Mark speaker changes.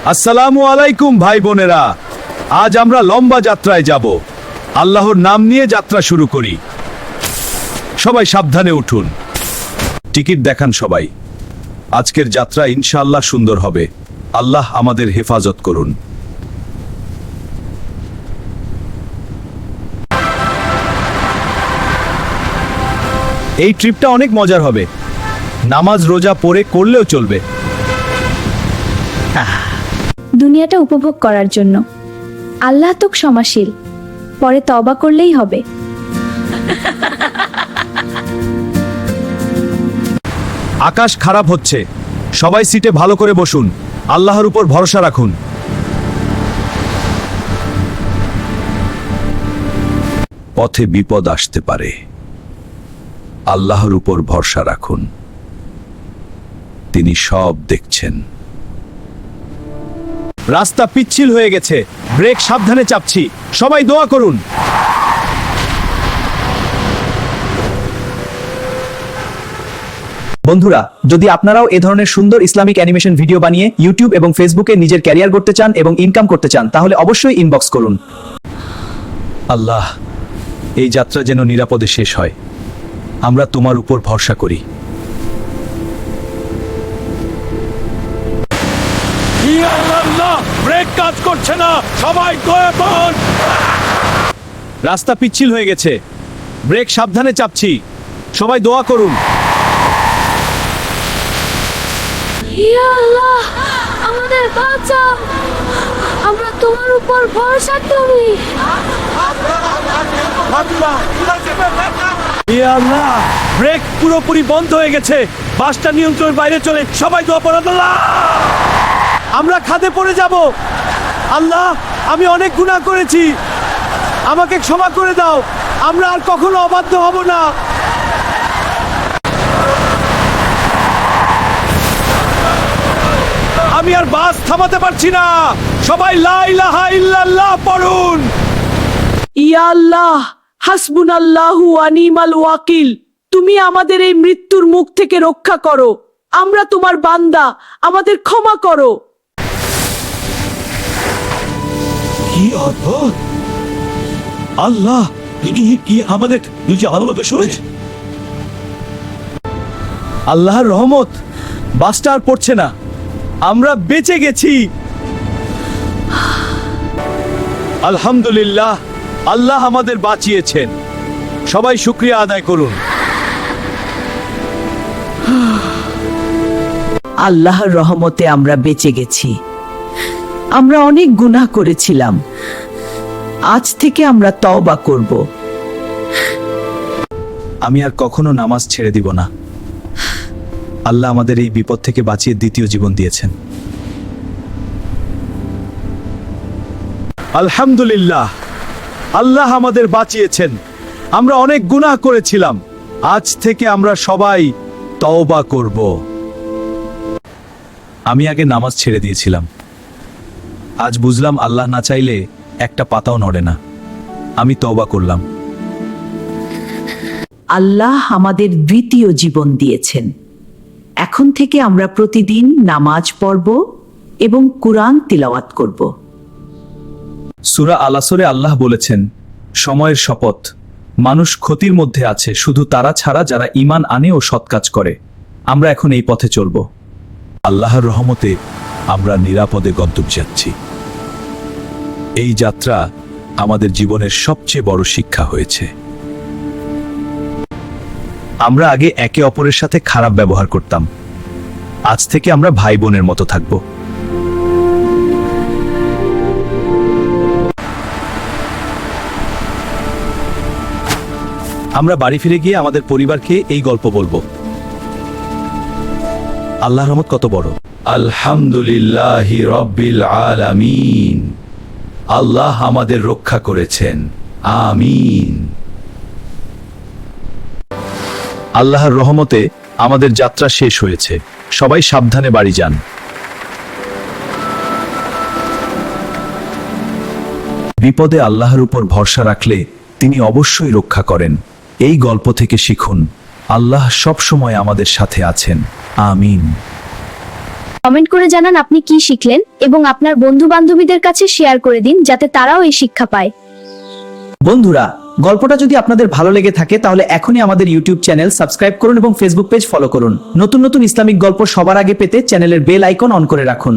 Speaker 1: আসসালামু আলাইকুম ভাই বোনেরা, আজ আমরা লম্বা যাত্রায় যাব। আল্লাহর নাম নিয়ে যাত্রা শুরু করি। সবাই সাবধানে উঠুন, টিকিট দেখান সবাই। আজকের যাত্রা ইনশাআল্লাহ সুন্দর হবে। আল্লাহ আমাদের হেফাজত করুন। এই ট্রিপটা অনেক মজার হবে। নামাজ রোজা পড়ে করলেও চলবে।
Speaker 2: দুনিয়াটা উপভোগ করার জন্য। আল্লাহ তো ক্ষমাশীল, পরে তওবা করলেই হবে।
Speaker 1: আকাশ খারাপ হচ্ছে, সবাই সিটে ভালো করে বসুন। আল্লাহর উপর ভরসা রাখুন। পথে বিপদ আসতে পারে, আল্লাহর উপর ভরসা রাখুন। তিনি সব দেখছেন। রাস্তা পিচ্ছিল হয়ে গেছে, ব্রেক সাবধানে চাপছি। সবাই দোয়া করুন।
Speaker 3: বন্ধুরা, যদি আপনারাও এ ধরনের সুন্দর ইসলামিক অ্যানিমেশন ভিডিও বানিয়ে ইউটিউব এবং ফেসবুকে নিজের ক্যারিয়ার করতে চান এবং ইনকাম করতে চান, তাহলে অবশ্যই ইনবক্স করুন।
Speaker 1: আল্লাহ, এই যাত্রা যেন নিরাপদে শেষ হয়। আমরা তোমার উপর ভরসা করি। ব্রেক কাজ করছে না, সবাই দয়া করুন। রাস্তা পিচ্ছিল হয়ে গেছে, ব্রেক সাবধানে চাপছি। সবাই দোয়া করুন।
Speaker 2: ইয়া আল্লাহ, আমাদের বাঁচাও, আমরা তোমার উপর ভরসা করি।
Speaker 1: ইয়া আল্লাহ, ব্রেক পুরোপুরি বন্ধ হয়ে গেছে, বাসটা নিয়ন্ত্রণের বাইরে চলে। সবাই দোয়া পড়ান। আল্লাহ, আমরা খাদে পড়ে যাব। আল্লাহ, আমি অনেক গুনাহ করেছি, আমাকে ক্ষমা করে দাও। আমরা আর কখনো অবাধ্য হব না। আমি আর বাস থামাতে পারছি না। সবাই লা ইলাহা ইল্লাল্লাহ পড়ুন।
Speaker 4: ইয়া আল্লাহ, হাসবুনাল্লাহু ওয়া নি'মাল ওয়াকিল। তুমি আমাদের এই মৃত্যুর মুখ থেকে রক্ষা করো। আমরা তোমার বান্দা, আমাদের ক্ষমা করো।
Speaker 1: কি অদ্ভুত! আল্লাহ, তিনি কি আমাদের নিজে আলোকে শুনেছে? আল্লাহর রহমত, বাসটা আর পড়ছে না। আমরা বেঁচে গেছি। আলহামদুলিল্লাহ, আল্লাহ আমাদের বাঁচিয়েছেন। সবাই শুকরিয়া আদায় করুন।
Speaker 4: আল্লাহর রহমতে আমরা বেঁচে গেছি। আমরা অনেক গুনাহ করেছিলাম, আজ থেকে আমরা তওবা করব।
Speaker 1: আমি আর কখনো নামাজ ছেড়ে দিব না। আল্লাহ আমাদের এই বিপদ থেকে বাঁচিয়ে দ্বিতীয় জীবন দিয়েছেন। আলহামদুলিল্লাহ, আল্লাহ আমাদের বাঁচিয়েছেন। আমরা অনেক গুনাহ করেছিলাম, আজ থেকে আমরা সবাই তওবা করব। আমি আগে নামাজ ছেড়ে দিয়েছিলাম, আজ বুঝলাম আল্লাহ না চাইলে একটা পাতাও নড়ে না। আমি তওবা করলাম।
Speaker 4: আল্লাহ আমাদের দ্বিতীয় জীবন দিয়েছেন। এখন থেকে আমরা প্রতিদিন নামাজ পড়ব এবং কুরআন তিলাওয়াত করব।
Speaker 1: সূরা আল আসরে আল্লাহ বলেছেন, সময়ের শপথ, মানুষ ক্ষতির মধ্যে আছে শুধু তারা ছাড়া যারা ঈমান আনে ও সৎ কাজ করে। আমরা এখন এই পথে চলব। আল্লাহর রহমতে আমরা নিরাপদে গন্তব্যে যাচ্ছি। এই যাত্রা আমাদের জীবনের সবচেয়ে বড় শিক্ষা হয়েছে। আমরা আগে একে অপরের সাথে খারাপ ব্যবহার করতাম, আজ থেকে আমরা ভাই বোনের মতো থাকব। আমরা বাড়ি ফিরে গিয়ে আমাদের পরিবারকে এই গল্প বলবো। আল্লাহর রহমত কত বড়! আলহামদুলিল্লাহি রাব্বিল আলামিন। আল্লাহ আমাদের রক্ষা করেছেন। আমিন। আল্লাহর রহমতে আমাদের যাত্রা শেষ হয়েছে। সবাই সাবধানে বাড়ি যান। বিপদে আল্লাহর উপর ভরসা রাখলে তিনি অবশ্যই রক্ষা করেন। এই গল্প থেকে শিখুন, আল্লাহ সব সময় আমাদের সাথে আছেন। আমিন।
Speaker 2: কমেন্ট করে জানান আপনি কি শিখলেন এবং আপনার বন্ধু বান্ধবীদের কাছে শেয়ার করে দিন যাতে তারাও এই শিক্ষা পায়।
Speaker 3: বন্ধুরা, গল্পটা যদি আপনাদের ভালো লেগে থাকে তাহলে এখনই আমাদের ইউটিউব চ্যানেল সাবস্ক্রাইব করুন এবং ফেসবুক পেজ ফলো করুন। নতুন নতুন ইসলামিক গল্প সবার আগে পেতে চ্যানেলের বেল আইকন অন করে রাখুন।